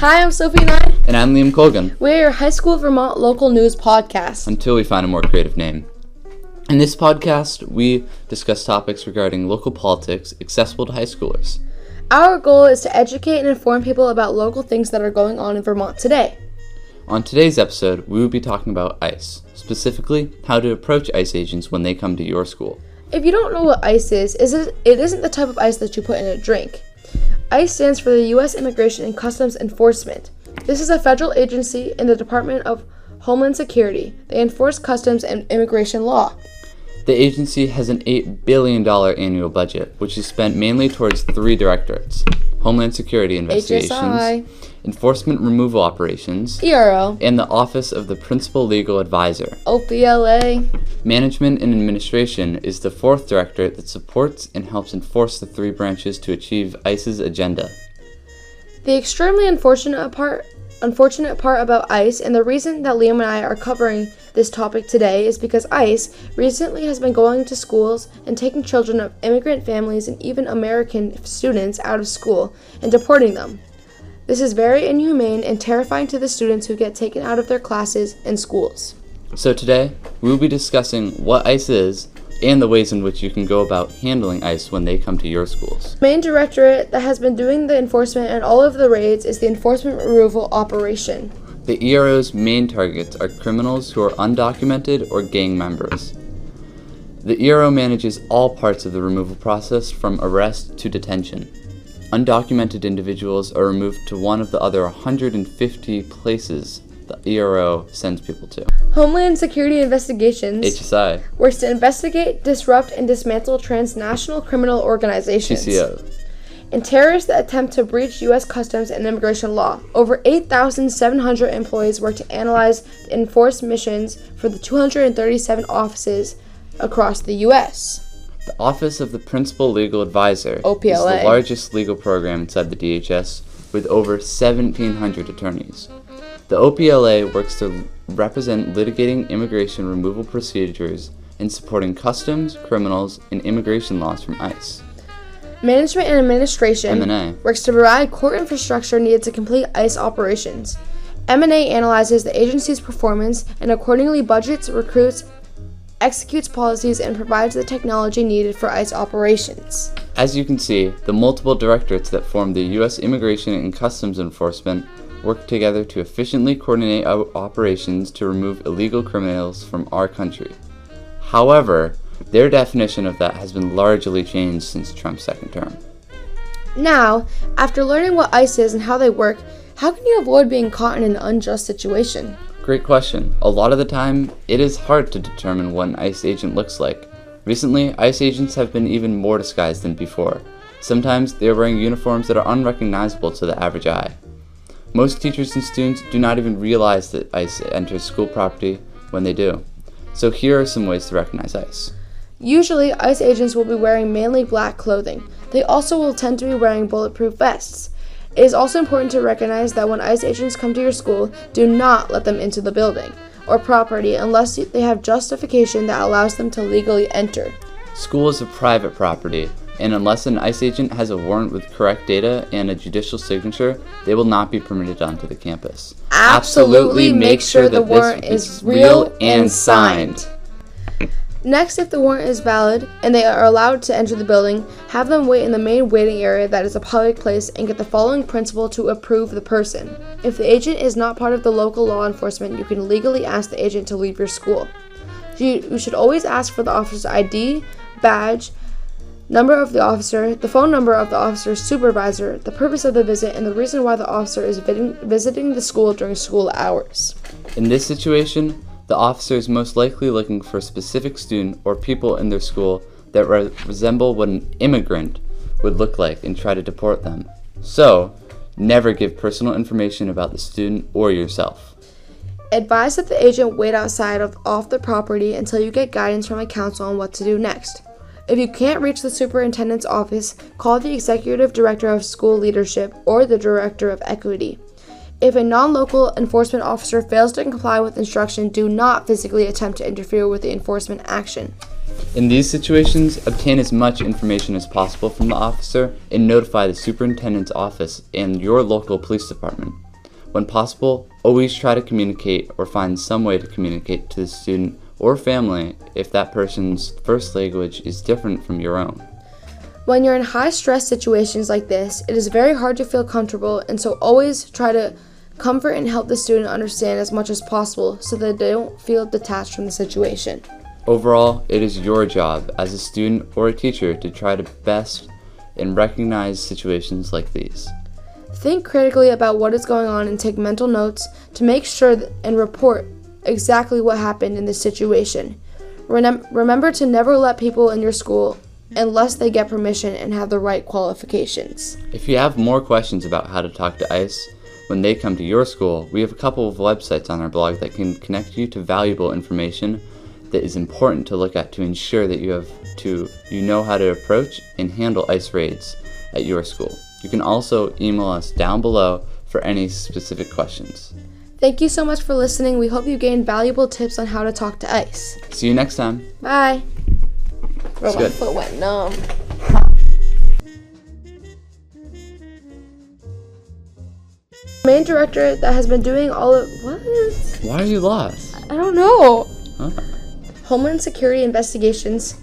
Hi, I'm Sophie Nye. And I'm Liam Colgan. We're your High School Vermont local news podcast. Until we find a more creative name. In this podcast, we discuss topics regarding local politics accessible to high schoolers. Our goal is to educate and inform people about local things that are going on in Vermont today. On today's episode, we will be talking about ICE, specifically how to approach ICE agents when they come to your school. If you don't know what ICE is, it isn't the type of ice that you put in a drink. ICE stands for the U.S. Immigration and Customs Enforcement. This is a federal agency in the Department of Homeland Security. They enforce customs and immigration law. The agency has an $8 billion annual budget, which is spent mainly towards three directorates: Homeland Security Investigations, HSI, Enforcement Removal Operations, ERO, and the Office of the Principal Legal Advisor. OPLA. Management and Administration is the fourth directorate that supports and helps enforce the three branches to achieve ICE's agenda. The extremely unfortunate part about ICE, and the reason that Liam and I are covering this topic today, is because ICE recently has been going to schools and taking children of immigrant families and even American students out of school and deporting them. This is very inhumane and terrifying to the students who get taken out of their classes and schools. So today, we will be discussing what ICE is and the ways in which you can go about handling ICE when they come to your schools. The main directorate that has been doing the enforcement and all of the raids is the Enforcement Removal Operation. The ERO's main targets are criminals who are undocumented or gang members. The ERO manages all parts of the removal process from arrest to detention. Undocumented individuals are removed to one of the other 150 places the ERO sends people to. Homeland Security Investigations HSI works to investigate, disrupt, and dismantle transnational criminal organizations. TCO And terrorists that attempt to breach U.S. customs and immigration law. Over 8,700 employees work to analyze and enforce missions for the 237 offices across the U.S. The Office of the Principal Legal Advisor OPLA is the largest legal program inside the DHS with over 1,700 attorneys. The OPLA works to represent litigating immigration removal procedures and supporting customs, criminals, and immigration laws from ICE. Management and Administration M&A works to provide core infrastructure needed to complete ICE operations. M&A analyzes the agency's performance and accordingly budgets, recruits, executes policies, and provides the technology needed for ICE operations. As you can see, the multiple directorates that form the U.S. Immigration and Customs Enforcement work together to efficiently coordinate operations to remove illegal criminals from our country. However, their definition of that has been largely changed since Trump's second term. Now, after learning what ICE is and how they work, how can you avoid being caught in an unjust situation? Great question. A lot of the time, it is hard to determine what an ICE agent looks like. Recently, ICE agents have been even more disguised than before. Sometimes they are wearing uniforms that are unrecognizable to the average eye. Most teachers and students do not even realize that ICE enters school property when they do. So here are some ways to recognize ICE. Usually, ICE agents will be wearing mainly black clothing. They also will tend to be wearing bulletproof vests. It is also important to recognize that when ICE agents come to your school, do not let them into the building or property unless they have justification that allows them to legally enter. School is a private property, and unless an ICE agent has a warrant with correct data and a judicial signature, they will not be permitted onto the campus. Absolutely make sure the warrant is real and signed. Next, if the warrant is valid and they are allowed to enter the building, have them wait in the main waiting area that is a public place and get the following principal to approve the person. If the agent is not part of the local law enforcement, you can legally ask the agent to leave your school. You should always ask for the officer's ID, badge, number of the officer, the phone number of the officer's supervisor, the purpose of the visit, and the reason why the officer is visiting the school during school hours. In this situation, the officer is most likely looking for a specific student or people in their school that resemble what an immigrant would look like and try to deport them. So, never give personal information about the student or yourself. Advise that the agent wait outside off the property until you get guidance from a counsel on what to do next. If you can't reach the superintendent's office, call the executive director of school leadership or the director of equity. If a non-local enforcement officer fails to comply with instruction, do not physically attempt to interfere with the enforcement action. In these situations, obtain as much information as possible from the officer and notify the superintendent's office and your local police department. When possible, always try to communicate or find some way to communicate to the student or family if that person's first language is different from your own. When you're in high-stress situations like this, it is very hard to feel comfortable, and so always try to comfort and help the student understand as much as possible so that they don't feel detached from the situation. Overall, it is your job as a student or a teacher to try to best and recognize situations like these. Think critically about what is going on and take mental notes to make sure and report exactly what happened in this situation. Remember to never let people in your school unless they get permission and have the right qualifications. If you have more questions about how to talk to ICE when they come to your school, we have a couple of websites on our blog that can connect you to valuable information that is important to look at to ensure that you know how to approach and handle ICE raids at your school. You can also email us down below for any specific questions. Thank you so much for listening. We hope you gained valuable tips on how to talk to ICE. See you next time. Bye. That's My good. foot went numb. Main director that has been doing all of what? Why are you lost? I don't know. Huh? Homeland Security investigations